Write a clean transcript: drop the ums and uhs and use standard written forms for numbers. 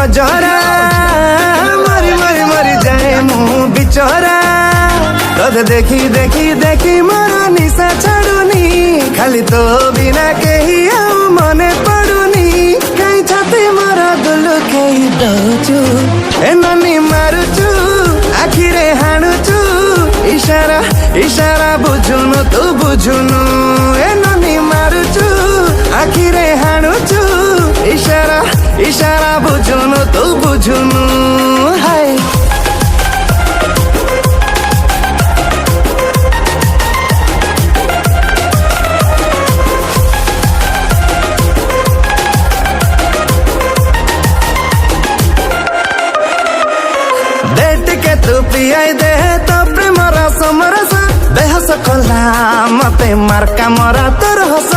गजरा मरी मरी मरी जाए मुँह बिचरा तोते देखी देखी देखी मोर निशा छाड़ुनी खाली तो बिना कही मने पड़ुनी कहीं छाती मोर दुलु कही दौचु ए ननी मारुचु आखिरे हाणुचु इशारा इशारा बुझुनु तू बुझुनु ए ननी मारुचु आखिरे हाणुचु इशारा इशारा बुझुनु तू बुझुनु हाय तू पियाई दे तो प्रेम रस मरस देहस कला मते मार्का मरा तोर हस